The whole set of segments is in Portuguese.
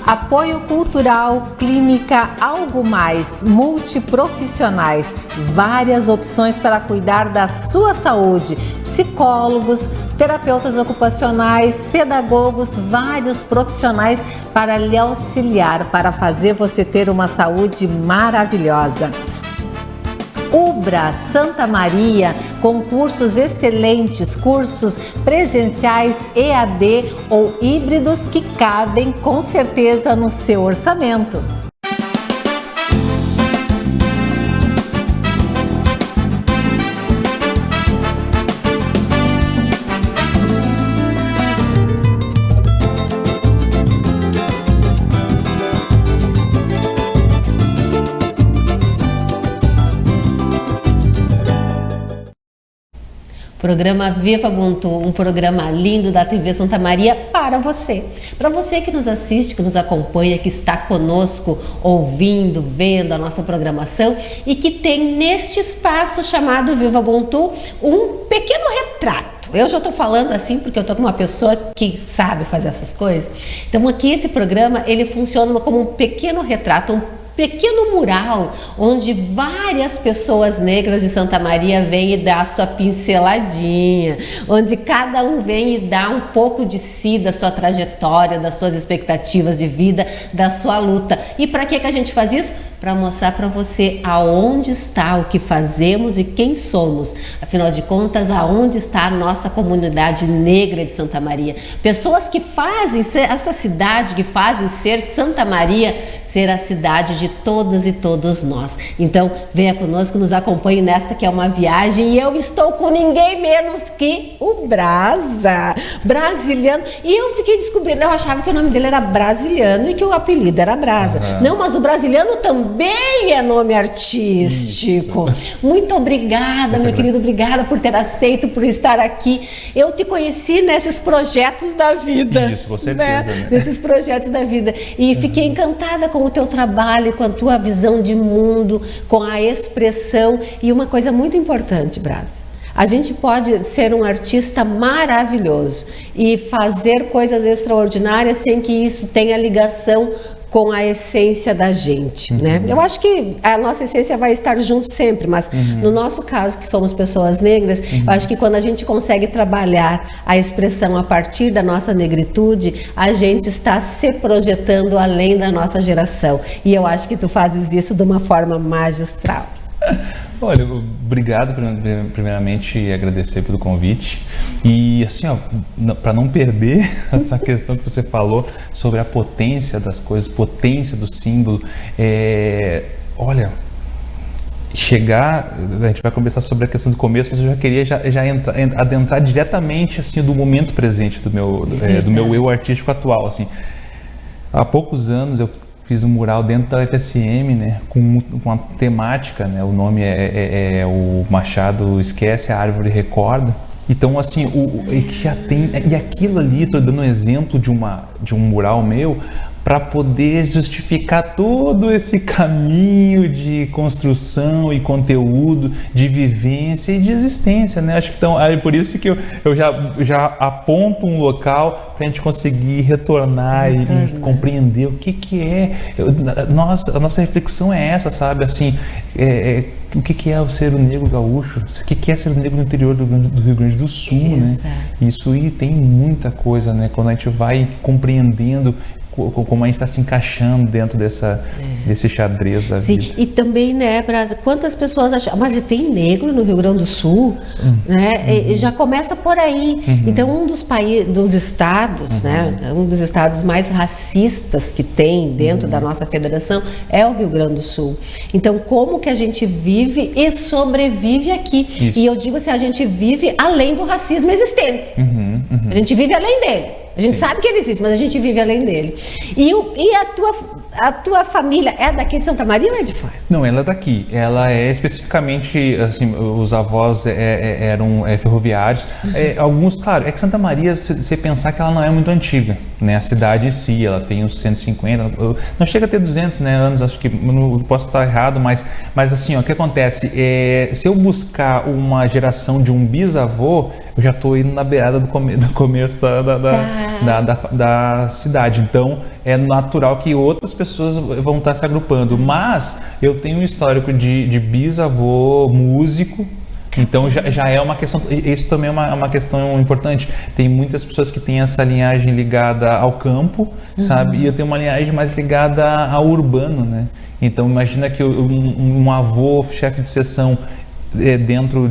Apoio cultural, clínica Algo Mais, multiprofissionais, várias opções para cuidar da sua saúde, psicólogos, terapeutas ocupacionais, pedagogos, vários profissionais para lhe auxiliar, para fazer você ter uma saúde maravilhosa. Ubra Santa Maria, com cursos excelentes, cursos presenciais, EAD ou híbridos que cabem com certeza no seu orçamento. Programa Viva Ubuntu, um programa lindo da TV Santa Maria para você. Para você que nos assiste, que nos acompanha, que está conosco, ouvindo, vendo a nossa programação e que tem neste espaço chamado Viva Ubuntu um pequeno retrato. Eu já estou falando assim porque eu estou com uma pessoa que sabe fazer essas coisas. Então aqui esse programa, ele funciona como um pequeno retrato, um pequeno mural onde várias pessoas negras de Santa Maria vêm e dá a sua pinceladinha, onde cada um vem e dá um pouco de si, da sua trajetória, das suas expectativas de vida, da sua luta. E para que a gente faz isso? Para mostrar para você aonde está o que fazemos e quem somos. Afinal de contas, aonde está a nossa comunidade negra de Santa Maria. Pessoas que fazem ser essa cidade, que fazem ser Santa Maria, ser a cidade de todas e todos nós. Então, venha conosco, nos acompanhe nesta que é uma viagem e eu estou com ninguém menos que o Brasa, Brasiliano. E eu fiquei descobrindo, eu achava que o nome dele era Brasiliano e que o apelido era Brasa. Não, mas o Brasiliano também é nome artístico. Isso. Muito obrigada, meu querido, obrigada por ter aceito, por estar aqui. Eu te conheci nesses projetos da vida. Isso, com certeza. Né? Nesses projetos da vida. E fiquei encantada com o teu trabalho, com a tua visão de mundo, com a expressão. E uma coisa muito importante, Brasa, a gente pode ser um artista maravilhoso e fazer coisas extraordinárias sem que isso tenha ligação com a essência da gente, né? Eu acho que a nossa essência vai estar junto sempre, mas no nosso caso, que somos pessoas negras, eu acho que quando a gente consegue trabalhar a expressão a partir da nossa negritude, a gente está se projetando além da nossa geração. E eu acho que tu fazes isso de uma forma magistral. Olha, obrigado primeiramente, agradecer pelo convite e assim, para não perder essa questão que você falou sobre a potência das coisas, potência do símbolo, olha, a gente vai conversar sobre a questão do começo, mas eu já queria adentrar diretamente assim do momento presente do meu eu artístico atual, assim. Há poucos anos eu fiz um mural dentro da UFSM, né, com uma temática, né, o nome é o Machado Esquece, a Árvore Recorda. Então, assim, já tem, e aquilo ali, estou dando um exemplo de um mural meu, para poder justificar todo esse caminho de construção e conteúdo, de vivência e de existência, né? Acho que então, é por isso que eu já aponto um local para a gente conseguir retornar e compreender o que é. A nossa reflexão é essa, sabe? Assim, o que é o ser negro gaúcho? O que é ser negro no interior do Rio Grande do Sul, né? Isso aí tem muita coisa, né? Quando a gente vai compreendendo como a gente está se encaixando dentro desse xadrez da vida. Sim, e também, né, Brasa, quantas pessoas acham, mas tem negro no Rio Grande do Sul, né? E já começa por aí. Então, um dos estados, né, um dos estados mais racistas que tem dentro da nossa federação é o Rio Grande do Sul. Então, como que a gente vive e sobrevive aqui? Isso. E eu digo assim, a gente vive além do racismo existente. A gente vive além dele. A gente sabe que ele existe, mas a gente vive além dele. E a tua família é daqui de Santa Maria ou é de fora? Não, ela é daqui. Ela é especificamente, assim, os avós eram ferroviários. Alguns, claro, é que Santa Maria, se você pensar que ela não é muito antiga. né? A cidade em si, ela tem uns 150, não chega a ter 200, né, anos, acho que não posso estar errado, mas assim, ó, o que acontece? Se eu buscar uma geração de um bisavô, eu já estou indo na beirada do começo da cidade, então é natural que outras pessoas vão estar se agrupando, mas eu tenho um histórico de bisavô músico. Então já é uma questão, isso também é uma questão importante. Tem muitas pessoas que têm essa linhagem ligada ao campo, sabe? E eu tenho uma linhagem mais ligada ao urbano, né? Então imagina que um avô, chefe de seção, dentro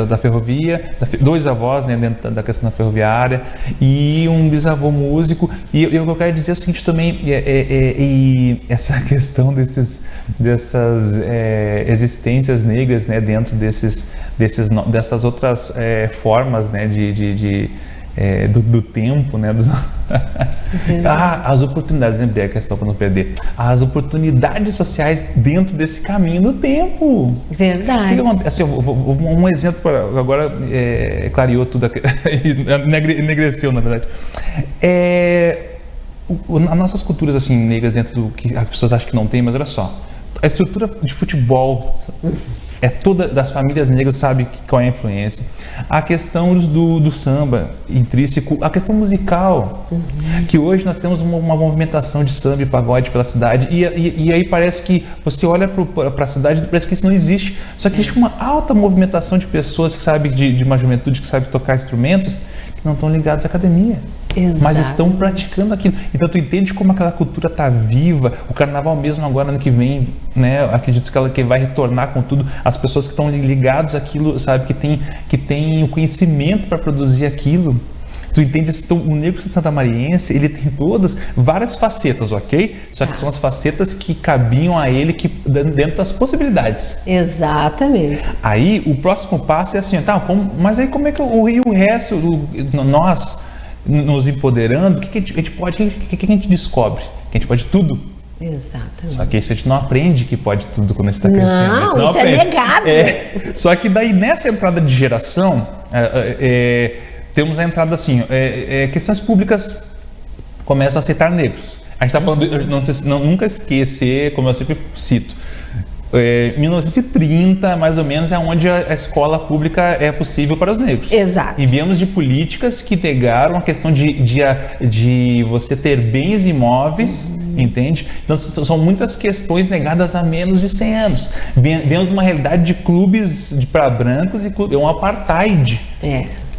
da ferrovia, dois avós, né, dentro da questão da ferroviária, e um bisavô músico. E o que eu quero dizer é o seguinte também, e essa questão dessas existências negras, né, dentro dessas outras formas, né, do tempo, né, as oportunidades, lembrei a questão para não perder, as oportunidades sociais dentro desse caminho do tempo. Verdade. O que acontece? Assim, um exemplo, agora clareou tudo, enegreceu, na verdade. As nossas culturas assim, negras, dentro do que as pessoas acham que não tem, mas olha só, a estrutura de futebol toda das famílias negras, sabe qual é a influência. A questão do samba intrínseco, a questão musical, que hoje nós temos uma movimentação de samba e pagode pela cidade, e aí parece que você olha para a cidade e parece que isso não existe, só que existe uma alta movimentação de pessoas que sabem de uma juventude que sabe tocar instrumentos, que não estão ligados à academia. Exato. Mas estão praticando aquilo. Então tu entende como aquela cultura está viva. O carnaval mesmo agora ano que vem, né? Acredito que vai retornar com tudo. As pessoas que estão ligadas àquilo, sabe, que tem o conhecimento para produzir aquilo. Tu entende? Então, o negro santamariense, ele tem várias facetas, ok? Só que são as facetas que cabiam a ele dentro das possibilidades. Exatamente. Aí o próximo passo é assim, mas aí como é que o resto, nós nos empoderando, o que a gente pode, o que a gente descobre? Que a gente pode tudo. Exatamente. Só que isso a gente não aprende que pode tudo quando a gente está crescendo. Não, isso aprende. É negado. Só que daí nessa entrada de geração, temos a entrada assim, questões públicas começam a aceitar negros. A gente está falando, nunca esquecer, como eu sempre cito, 1930, mais ou menos, é onde a escola pública é possível para os negros. Exato. E viemos de políticas que negaram a questão de você ter bens imóveis, entende? Então, são muitas questões negadas há menos de 100 anos. Viemos de uma realidade de clubes para brancos e um apartheid.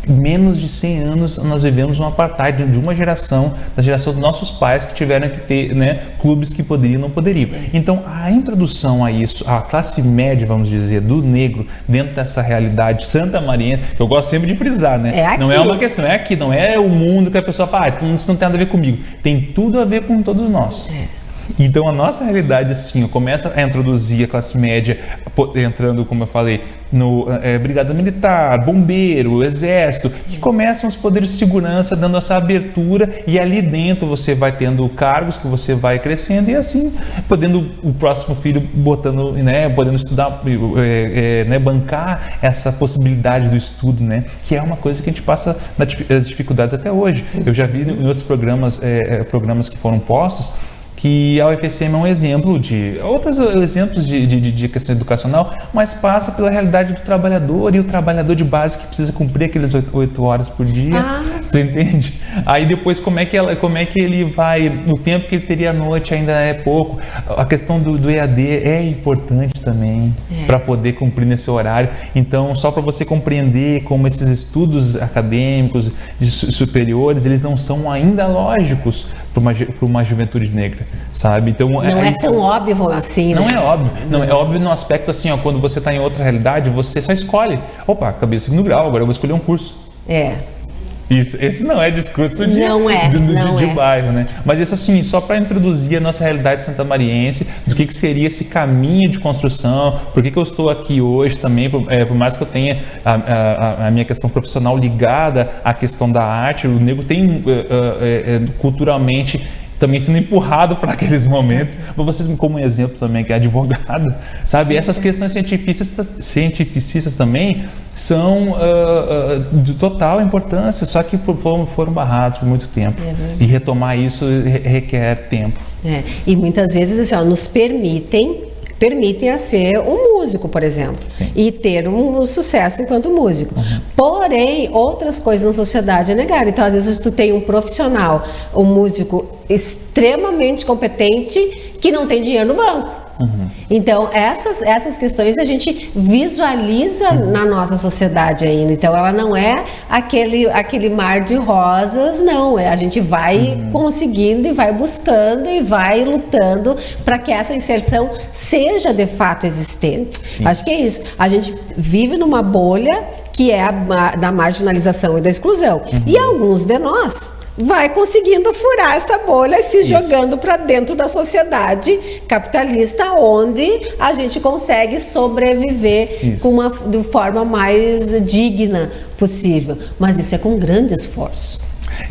Menos de 100 anos nós vivemos um apartheid de uma geração, da geração dos nossos pais, que tiveram que ter, né, clubes que poderiam e não poderiam. Então a introdução a isso, a classe média, vamos dizer, do negro dentro dessa realidade santamariense, que eu gosto sempre de frisar, né? Não é uma questão, é aqui, não é o mundo que a pessoa fala, isso não tem nada a ver comigo. Tem tudo a ver com todos nós. Então a nossa realidade, assim, começa a introduzir a classe média, entrando, como eu falei, no brigada militar, bombeiro, exército, que começam os poderes de segurança dando essa abertura, e ali dentro você vai tendo cargos que você vai crescendo, e assim, podendo o próximo filho botando, né, podendo estudar, né, bancar essa possibilidade do estudo, né, que é uma coisa que a gente passa as dificuldades até hoje. Eu já vi em outros programas que foram postos, que a UFSM é um exemplo de outros exemplos de questão educacional, mas passa pela realidade do trabalhador, e o trabalhador de base que precisa cumprir aqueles 8 horas por dia, você entende? Aí depois como é que ele vai, o tempo que ele teria à noite ainda é pouco. A questão do EAD é importante também para poder cumprir nesse horário. Então, só para você compreender como esses estudos acadêmicos superiores, eles não são ainda lógicos para uma juventude negra, sabe? Então não é tão óbvio assim, né? Não é óbvio. Não é óbvio no aspecto assim, ó, quando você está em outra realidade, você só escolhe. Opa, acabei do 2º grau, agora eu vou escolher um curso. Esse não é discurso de bairro, né? Mas isso assim, só para introduzir a nossa realidade santamariense, do que seria esse caminho de construção, por que eu estou aqui hoje também, por mais que eu tenha a minha questão profissional ligada à questão da arte, o negro tem culturalmente também sendo empurrado para aqueles momentos. Mas você, como exemplo também, que é advogada, sabe? Essas questões cientificistas também são de total importância, só que foram barrados por muito tempo. E retomar isso requer tempo. E muitas vezes assim, nos permitem a ser um músico, por exemplo. Sim. E ter um sucesso enquanto músico. Porém, outras coisas na sociedade é negar. Então, às vezes, tu tem um profissional, um músico extremamente competente que não tem dinheiro no banco. Então, essas questões a gente visualiza na nossa sociedade ainda. Então, ela não é aquele mar de rosas, não. A gente vai conseguindo e vai buscando e vai lutando para que essa inserção seja de fato existente. Sim. Acho que é isso. A gente vive numa bolha que é da marginalização e da exclusão. E alguns de nós vai conseguindo furar essa bolha e se jogando para dentro da sociedade capitalista, onde a gente consegue sobreviver de forma mais digna possível. Mas isso é com grande esforço.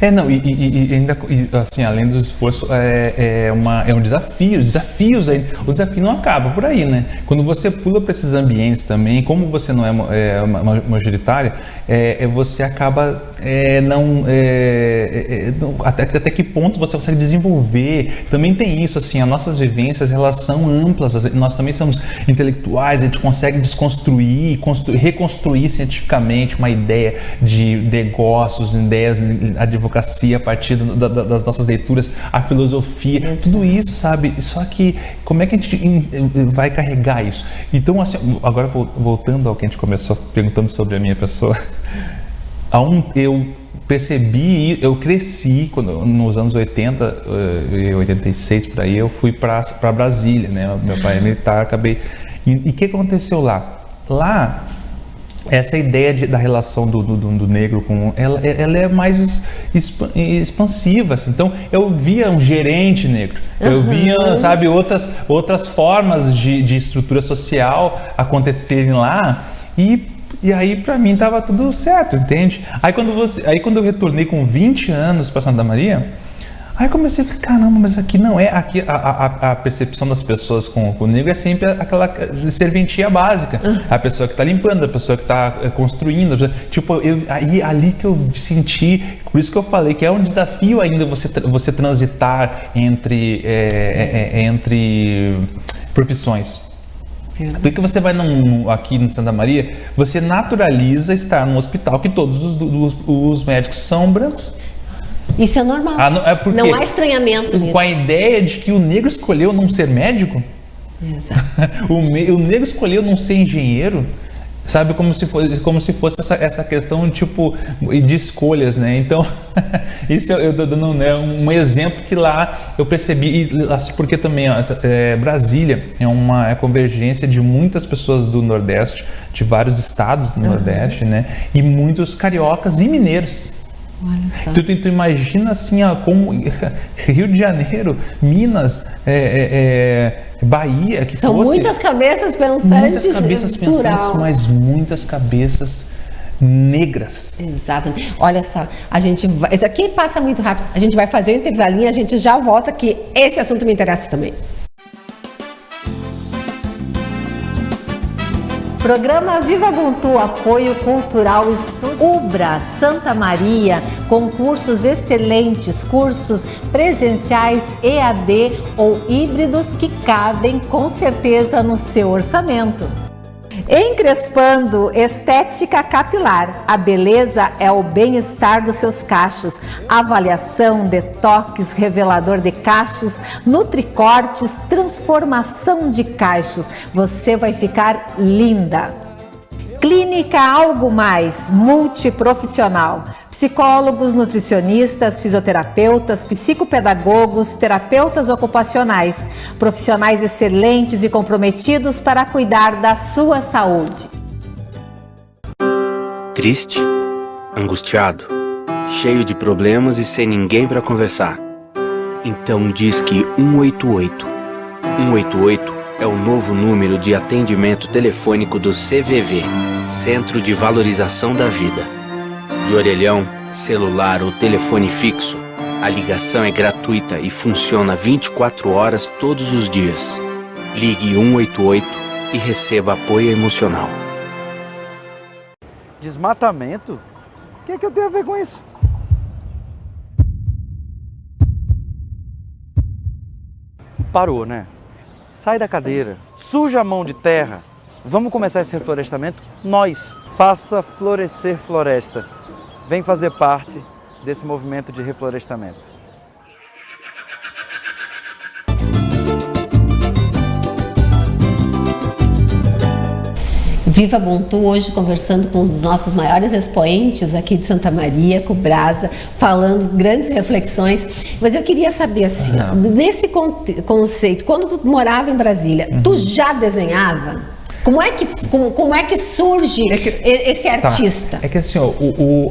Ainda assim, além do esforço, é um desafio. O desafio não acaba por aí, né? Quando você pula para esses ambientes também, como você não é majoritário, você acaba até que ponto você consegue desenvolver. Também tem isso, assim, as nossas vivências, elas são amplas. Nós também somos intelectuais, a gente consegue desconstruir, reconstruir cientificamente uma ideia de negócios, ideias, advocacia a partir das nossas leituras, a filosofia, tudo isso, sabe? Só que como é que a gente vai carregar isso? Então, assim, agora voltando ao que a gente começou perguntando sobre a minha pessoa, eu percebi, eu cresci nos anos 80, 86 por aí, eu fui para Brasília, né? Meu pai é militar, acabei. E o que aconteceu lá? Lá, essa ideia da relação do negro com ela é mais expansiva, assim. Então eu via um gerente negro, eu via, sabe, outras formas de estrutura social acontecerem lá, e aí pra mim tava tudo certo, entende? Aí quando eu retornei com 20 anos para Santa Maria, aí comecei a falar, caramba, mas aqui não é, aqui a percepção das pessoas com o negro é sempre aquela serventia básica, a pessoa que está limpando, a pessoa que está construindo, tipo, ali que eu senti, por isso que eu falei que é um desafio ainda você transitar entre profissões. Porque você vai aqui no Santa Maria, você naturaliza estar num hospital que todos os médicos são brancos. Isso é normal. Não há estranhamento nisso. Com a ideia de que o negro escolheu não ser médico? Exato. O negro escolheu não ser engenheiro? Sabe, como se fosse essa questão tipo de escolhas, né? Então, isso eu tô dando, né, um exemplo que lá eu percebi, porque também Brasília é uma convergência de muitas pessoas do Nordeste, de vários estados do Nordeste, né? E muitos cariocas e mineiros. Olha só. Tu imagina assim, como Rio de Janeiro, Minas, Bahia, que são fosse... muitas cabeças pensantes. Muitas cabeças pensantes, mas muitas cabeças negras. Exatamente. Olha só, isso aqui passa muito rápido. A gente vai fazer um intervalinho, a gente já volta, que esse assunto me interessa também. Programa Viva Ubuntu, apoio cultural Estúdio Ubra, Santa Maria, com cursos excelentes, cursos presenciais, EAD ou híbridos que cabem com certeza no seu orçamento. Encrespando Estética Capilar. A beleza é o bem-estar dos seus cachos. Avaliação, detox, revelador de cachos, nutricortes, transformação de cachos. Você vai ficar linda. Clínica Algo Mais, multiprofissional. Psicólogos, nutricionistas, fisioterapeutas, psicopedagogos, terapeutas ocupacionais. Profissionais excelentes e comprometidos para cuidar da sua saúde. Triste? Angustiado? Cheio de problemas e sem ninguém para conversar? Então disque 188. 188 é o novo número de atendimento telefônico do CVV, Centro de Valorização da Vida. De orelhão, celular ou telefone fixo, A ligação é gratuita e funciona 24 horas todos os dias. Ligue 188 e receba apoio emocional. Desmatamento? O que é que eu tenho a ver com isso? Parou, né? Sai da cadeira, suja a mão de terra. Vamos começar esse reflorestamento? Nós. Faça florescer floresta. Vem fazer parte desse movimento de reflorestamento. Viva Ubuntu, hoje conversando com um dos nossos maiores expoentes aqui de Santa Maria, com o Brasa, falando grandes reflexões. Mas eu queria saber assim, nesse conceito, quando tu morava em Brasília, tu já desenhava? Como é que surge esse artista? É que assim,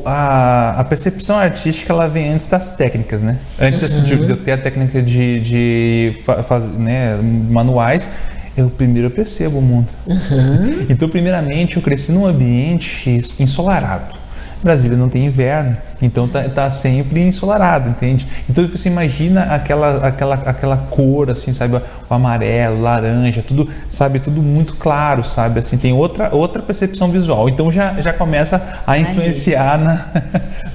a percepção artística ela vem antes das técnicas, né? Antes de eu ter a técnica de fazer, né, manuais, eu primeiro percebo o mundo. Então, primeiramente, eu cresci num ambiente ensolarado. Brasília não tem inverno, então tá sempre ensolarado, entende? Então você imagina aquela cor, assim, sabe, o amarelo, laranja, tudo, sabe, tudo muito claro, sabe, assim, tem outra percepção visual. Então já começa a influenciar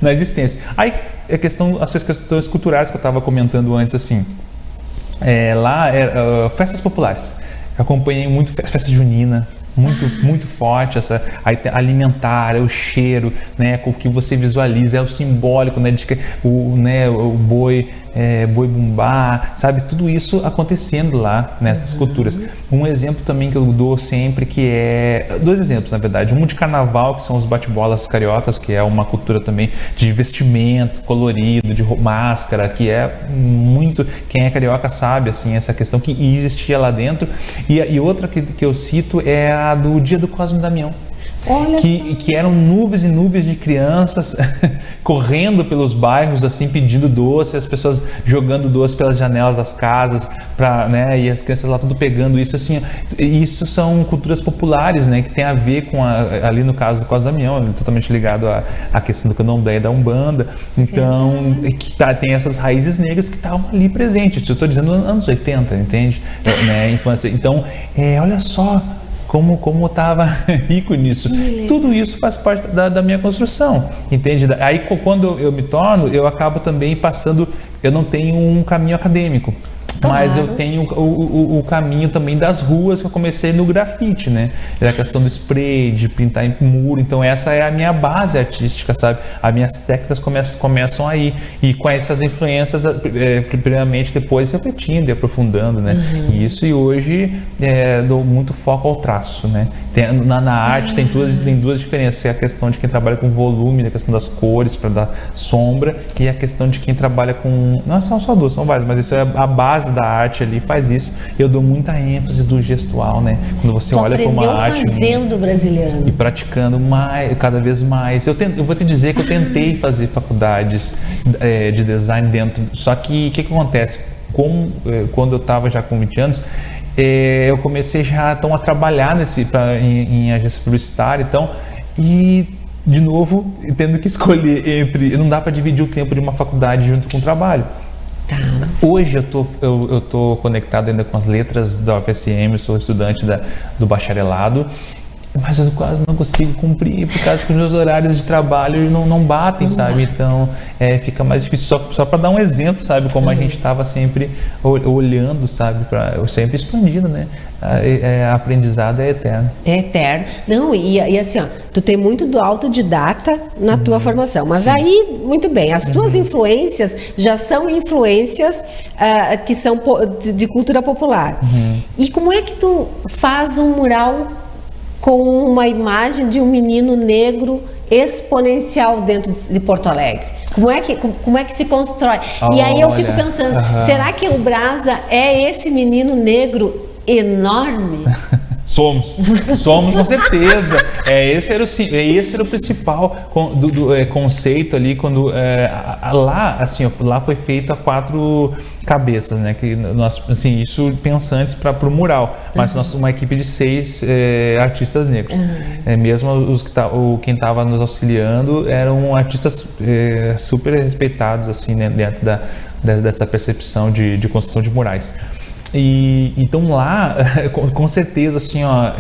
na existência. Aí essas questões culturais que eu estava comentando antes, assim, festas populares. Eu acompanhei muito festa junina, muito forte, alimentar, o cheiro, né, o que você visualiza, é o simbólico, né, o boi bumbá, sabe, tudo isso acontecendo lá nessas culturas. Um exemplo também que eu dou sempre, que é, dois exemplos na verdade, um de carnaval, que são os bate-bolas cariocas, que é uma cultura também de vestimento colorido, de máscara, que é muito, quem é carioca sabe, assim, essa questão que existia lá dentro. E outra que eu cito é a do Dia do Cosme e Damião. Que eram nuvens e nuvens de crianças correndo pelos bairros, assim, pedindo doce, as pessoas jogando doce pelas janelas das casas, né, e as crianças lá tudo pegando isso, assim. Isso são culturas populares, né, que tem a ver com ali no caso do Cosme e Damião, totalmente ligado à questão do candomblé e da Umbanda. Então, tem essas raízes negras que estavam ali presentes. Isso eu estou dizendo nos anos 80, entende? Né, infância. Então, olha só como estava rico nisso. Tudo isso faz parte da minha construção, entende? Aí quando eu me torno, eu acabo também passando, eu não tenho um caminho acadêmico, mas eu tenho o caminho também das ruas, que eu comecei no grafite, né? É a questão do spray, de pintar em muro. Então essa é a minha base artística, sabe? As minhas técnicas começam aí. E com essas influências, primeiramente, depois repetindo e aprofundando, né? E hoje dou muito foco ao traço, né? Na arte tem duas diferenças. É a questão de quem trabalha com volume, a questão das cores para dar sombra, e a questão de quem trabalha com... Não são só duas, são várias, mas isso é a base da arte ali, faz isso. Eu dou muita ênfase do gestual, né? Quando você olha para uma arte fazendo brasiliano e praticando cada vez mais. Eu vou te dizer que eu tentei fazer faculdades de design dentro, só que o que acontece? Quando eu estava já com 20 anos, eu comecei já a trabalhar em agência publicitária, então, e de novo tendo que escolher não dá para dividir o tempo de uma faculdade junto com o trabalho. Hoje eu tô conectado ainda com as letras da UFSM, eu sou estudante do bacharelado, mas eu quase não consigo cumprir, por causa que os meus horários de trabalho não batem, sabe? Então fica mais difícil. Só para dar um exemplo, sabe? Como a gente estava sempre olhando, sabe? Sempre expandindo, né? A aprendizado é eterno. É eterno. Não, e assim, ó, tu tem muito do autodidata na tua formação, mas aí, muito bem, as tuas influências já são influências que são de cultura popular. E como é que tu faz um mural com uma imagem de um menino negro exponencial dentro de Porto Alegre? Como é que se constrói? E aí eu fico pensando, será que o Brasa é esse menino negro enorme? Somos com certeza. Esse era o principal conceito ali quando lá, assim, lá foi feito a 4 cabeças, né? Que nós, assim, isso pensantes para o mural, mas nós uma equipe de 6 artistas negros. Mesmo quem estava nos auxiliando eram artistas super respeitados, assim, né? Dentro dessa percepção de construção de murais. E então lá, com certeza, assim, ó,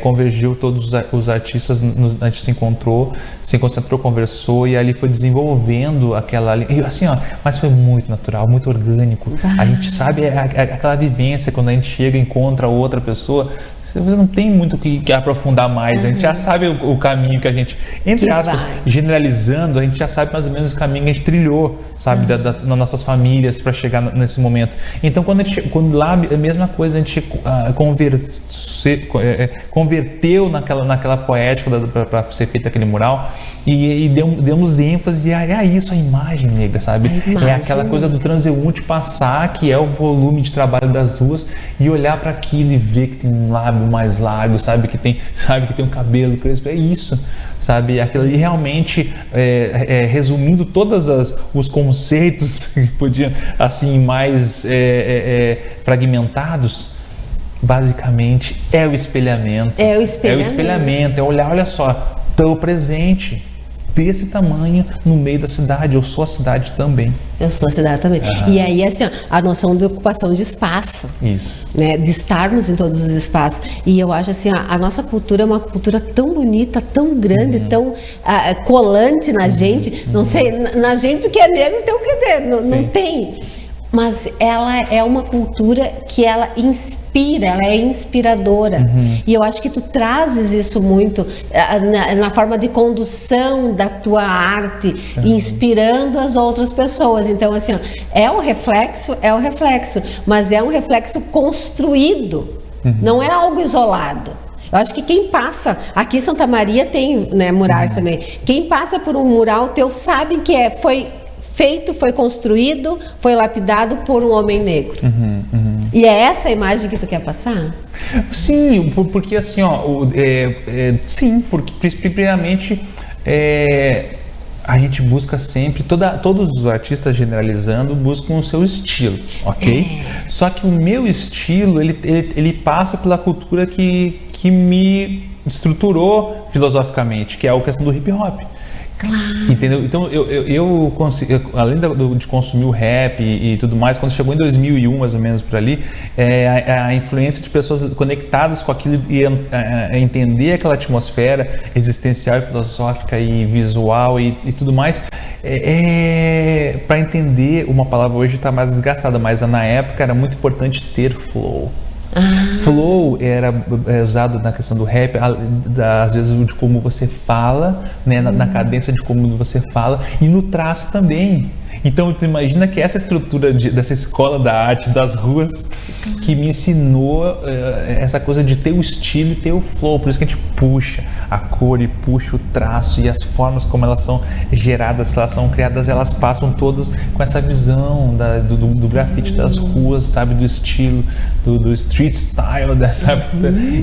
convergiu todos os artistas, a gente se concentrou, conversou e ali foi desenvolvendo aquela, e assim, ó, mas foi muito natural, muito orgânico. A gente sabe aquela vivência quando a gente chega e encontra outra pessoa. Você não tem muito que aprofundar mais, a gente já sabe o caminho que a gente, entre aspas, generalizando, a gente já sabe mais ou menos o caminho que a gente trilhou, sabe, das nossas famílias para chegar nesse momento. Então, quando lá, a mesma coisa, a gente converteu naquela poética para ser feito aquele mural e demos ênfase a isso, a imagem negra, sabe? É aquela coisa do transeunte passar, que é o volume de trabalho das ruas, e olhar para aquilo e ver que tem um lábio mais largo, sabe que tem um cabelo crespo, é isso, sabe? Aquilo ali realmente, resumindo todos os conceitos que podiam, assim, mais fragmentados, basicamente é o espelhamento. É o espelhamento, é olhar, olha só, estou presente desse tamanho no meio da cidade, eu sou a cidade também. E aí, assim, ó, a noção de ocupação de espaço. Isso. Né, de estarmos em todos os espaços. E eu acho assim, a nossa cultura é uma cultura tão bonita, tão grande, tão colante na gente. Não sei, na gente porque é negro, então quer dizer, não tem. Mas ela é uma cultura que ela inspira, ela é inspiradora. E eu acho que tu trazes isso muito na forma de condução da tua arte, inspirando as outras pessoas. Então, assim, ó, é um reflexo, mas é um reflexo construído, não é algo isolado. Eu acho que quem passa, aqui em Santa Maria tem, né, murais também, quem passa por um mural teu sabe que foi feito, foi construído, foi lapidado por um homem negro. E é essa a imagem que tu quer passar? Sim, porque assim, ó, sim, porque primeiramente a gente busca sempre, todos os artistas, generalizando, buscam o seu estilo, ok? Só que o meu estilo, ele passa pela cultura que me estruturou filosoficamente, que é a questão do hip hop. Claro. Entendeu? Então eu consigo, além de consumir o rap e tudo mais, quando chegou em 2001 mais ou menos por ali, a influência de pessoas conectadas com aquilo e entender aquela atmosfera existencial e filosófica e visual e tudo mais, para entender, uma palavra hoje está mais desgastada, mas na época era muito importante ter flow. Flow era usado na questão do rap, às vezes de como você fala, né, na cadência de como você fala, e no traço também. Então, tu imagina que essa estrutura dessa escola da arte das ruas que me ensinou essa coisa de ter o estilo e ter o flow. Por isso que a gente puxa a cor e puxa o traço e as formas como elas são geradas, elas são criadas, elas passam todas com essa visão do grafite das ruas, sabe, do estilo, do street style, sabe?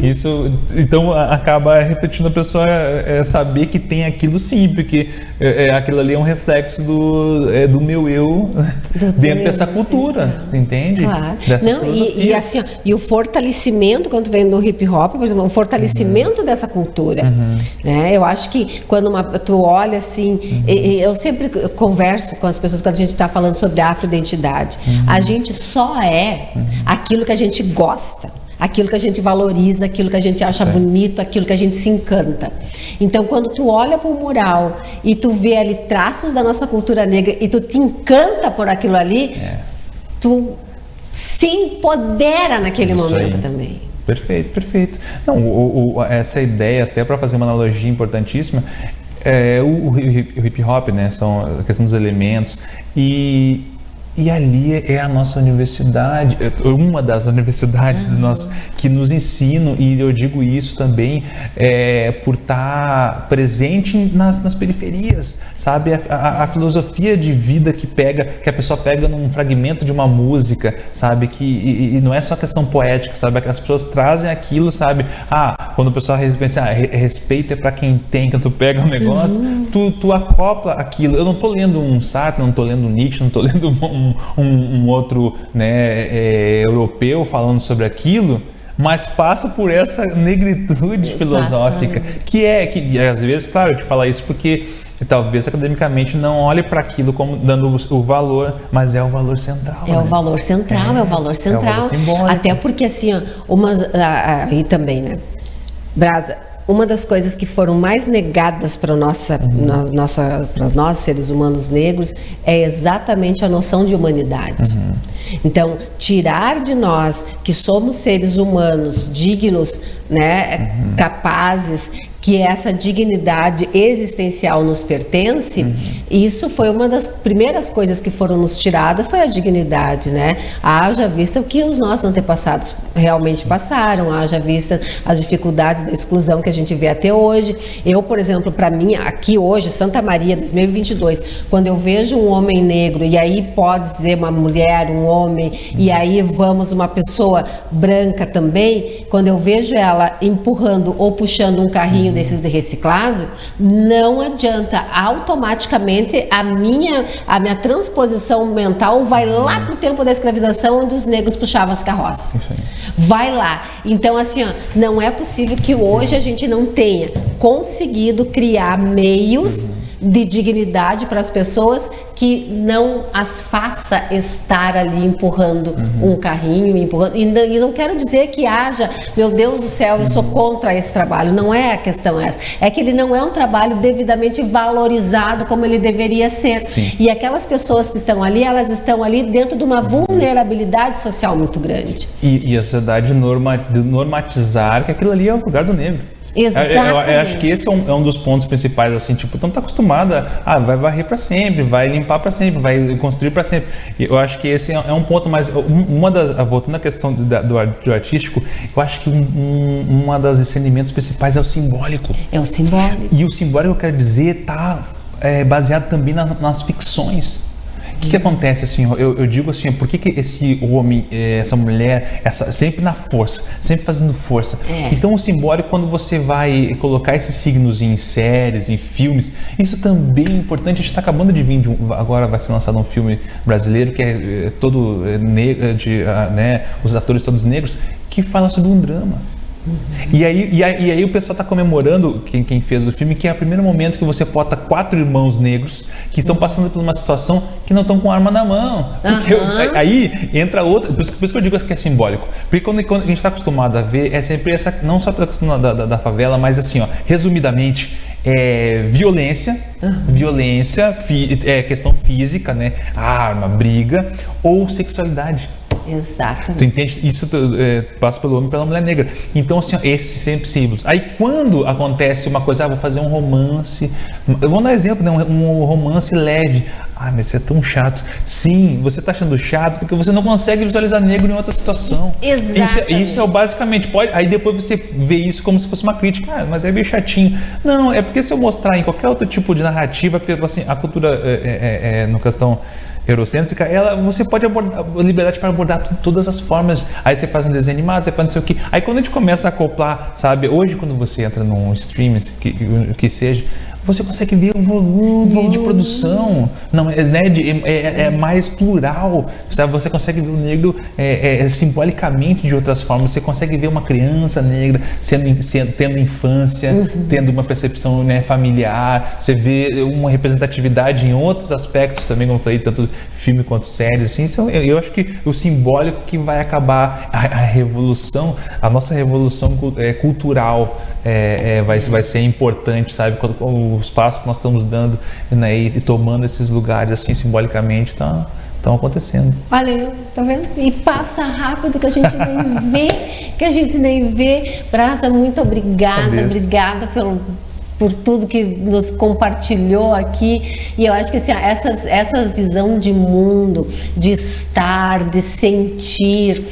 Isso, então, acaba refletindo a pessoa saber que tem aquilo sim, porque aquilo ali é um reflexo do meu eu dentro dessa cultura, entende? Claro. E assim, ó, e o fortalecimento, quando tu vem no hip hop, por exemplo, o fortalecimento dessa cultura. Né? Eu acho que quando tu olha assim, eu sempre converso com as pessoas quando a gente está falando sobre afroidentidade. A gente só é aquilo que a gente gosta, aquilo que a gente valoriza, aquilo que a gente acha bonito, aquilo que a gente se encanta. Então, quando tu olha para o mural e tu vê ali traços da nossa cultura negra e tu te encanta por aquilo ali, tu se empodera naquele momento também. Perfeito. Não, essa ideia, até para fazer uma analogia importantíssima, o hip hop, né, são a questão dos elementos, e E ali é a nossa universidade, uma das universidades que nos ensinam, e eu digo isso também por estar presente nas periferias, sabe? A filosofia de vida que a pessoa pega num fragmento de uma música, sabe? E não é só questão poética, sabe? As pessoas trazem aquilo, sabe? Quando o pessoal pensa, respeito é para quem tem, que tu pega um negócio, tu acopla aquilo. Eu não estou lendo um Sartre, não estou lendo um Nietzsche, não estou lendo um outro, né, europeu falando sobre aquilo, mas passa por essa negritude filosófica, que às vezes, claro, eu te falar isso porque talvez academicamente não olhe para aquilo como dando o valor, mas é o valor central. É, né? O valor central, é o valor central. É o valor simbólico. Até porque assim, aí também, né, Brasa, uma das coisas que foram mais negadas para nós seres humanos negros é exatamente a noção de humanidade. Então, tirar de nós que somos seres humanos dignos, né, capazes, que essa dignidade existencial nos pertence, isso foi uma das primeiras coisas que foram nos tiradas, foi a dignidade, né? Haja vista o que os nossos antepassados realmente passaram, haja vista as dificuldades da exclusão que a gente vê até hoje. Eu, por exemplo, para mim, aqui hoje, Santa Maria, 2022, quando eu vejo um homem negro, e aí pode dizer uma mulher, um homem, e aí vamos uma pessoa branca também, quando eu vejo ela empurrando ou puxando um carrinho desses de reciclado, não adianta, automaticamente a minha transposição mental vai lá pro tempo da escravização, onde os negros puxavam as carroças. Vai lá. Então, assim, não é possível que hoje a gente não tenha conseguido criar meios de dignidade para as pessoas que não as faça estar ali empurrando um carrinho, e não quero dizer que haja, meu Deus do céu, eu sou contra esse trabalho, não é a questão essa, é que ele não é um trabalho devidamente valorizado como ele deveria ser. Sim. E aquelas pessoas que estão ali, elas estão ali dentro de uma vulnerabilidade social muito grande. E a sociedade normatizar que aquilo ali é o lugar do negro. Exatamente. Eu acho que esse é um dos pontos principais, assim, tipo, tu não tá acostumada, vai varrer para sempre, vai limpar para sempre, vai construir para sempre. Eu acho que esse é um ponto, mas voltando à questão do artístico, eu acho que uma das discernimentos principais é o simbólico. É o simbólico. E o simbólico, eu quero dizer, tá baseado também nas ficções. O que acontece, assim, eu digo assim, por que esse homem, essa mulher, sempre na força, sempre fazendo força? Então o simbólico, quando você vai colocar esses signos em séries, em filmes, isso também é importante. A gente está acabando de vir, agora vai ser lançado um filme brasileiro que é todo negro, né, os atores todos negros, que fala sobre um drama. E aí o pessoal está comemorando, quem fez o filme, que é o primeiro momento que você bota 4 irmãos negros que estão passando por uma situação que não estão com arma na mão. Porque aí entra outra, por isso que eu digo que é simbólico. Porque quando a gente está acostumado a ver, é sempre essa, não só pela questão da favela, mas assim, resumidamente, violência, questão física, né? Arma, briga, ou sexualidade. Exatamente. Tu entende? Isso passa pelo homem e pela mulher negra. Então, assim, esses sempre símbolos. Aí, quando acontece uma coisa, vou fazer um romance. Vamos dar um exemplo, né? Um romance leve. Mas isso é tão chato. Sim, você está achando chato porque você não consegue visualizar negro em outra situação. Exatamente. Isso é o basicamente. Aí depois você vê isso como se fosse uma crítica. Mas é meio chatinho. Não, é porque se eu mostrar em qualquer outro tipo de narrativa, porque assim, a cultura no questão eurocêntrica, você pode abordar liberdade para abordar todas as formas. Aí você faz um desenho animado, você faz não sei o que. Aí quando a gente começa a acoplar, sabe? Hoje, quando você entra num streaming, que seja, você consegue ver o volume de produção, não é mais plural, sabe? Você consegue ver o negro simbolicamente de outras formas. Você consegue ver uma criança negra tendo infância, tendo uma percepção, né, familiar. Você vê uma representatividade em outros aspectos também, como eu falei, tanto filme quanto séries. Assim, eu acho que o simbólico que vai acabar a revolução, a nossa revolução cultural vai ser importante, sabe? Os passos que nós estamos dando, né, e tomando esses lugares assim simbolicamente estão acontecendo. Valeu, tá vendo? E passa rápido que a gente nem vê, Brasa, muito obrigada, obrigada por tudo que nos compartilhou aqui. E eu acho que assim, essa visão de mundo, de estar, de sentir,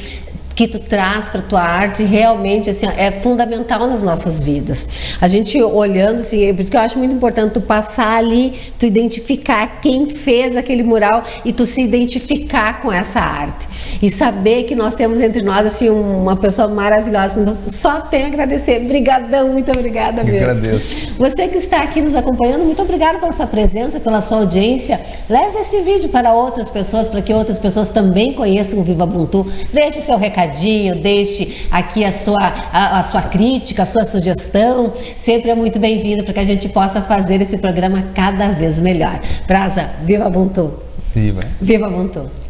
que tu traz para tua arte realmente assim, é fundamental nas nossas vidas. A gente olhando assim, por isso que eu acho muito importante tu passar ali, tu identificar quem fez aquele mural e tu se identificar com essa arte e saber que nós temos entre nós assim uma pessoa maravilhosa. Então, só tenho a agradecer. Obrigadão, muito obrigada mesmo. Eu agradeço. Você que está aqui nos acompanhando, muito obrigada pela sua presença, pela sua audiência. Leve esse vídeo para outras pessoas, para que outras pessoas também conheçam o Viva Ubuntu. Deixe seu recadinho, deixe aqui a sua crítica, a sua sugestão. Sempre é muito bem-vindo para que a gente possa fazer esse programa cada vez melhor. Praza, Viva Ubuntu! Viva! Viva Ubuntu!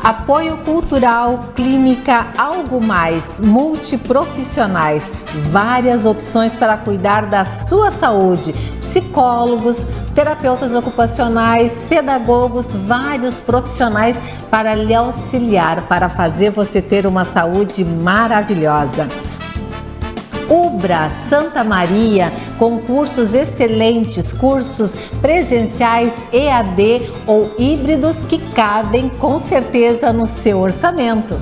Apoio cultural, clínica Algo Mais, multiprofissionais, várias opções para cuidar da sua saúde, psicólogos, terapeutas ocupacionais, pedagogos, vários profissionais para lhe auxiliar, para fazer você ter uma saúde maravilhosa. Ubra Santa Maria, com cursos excelentes, cursos presenciais, EAD ou híbridos que cabem com certeza no seu orçamento.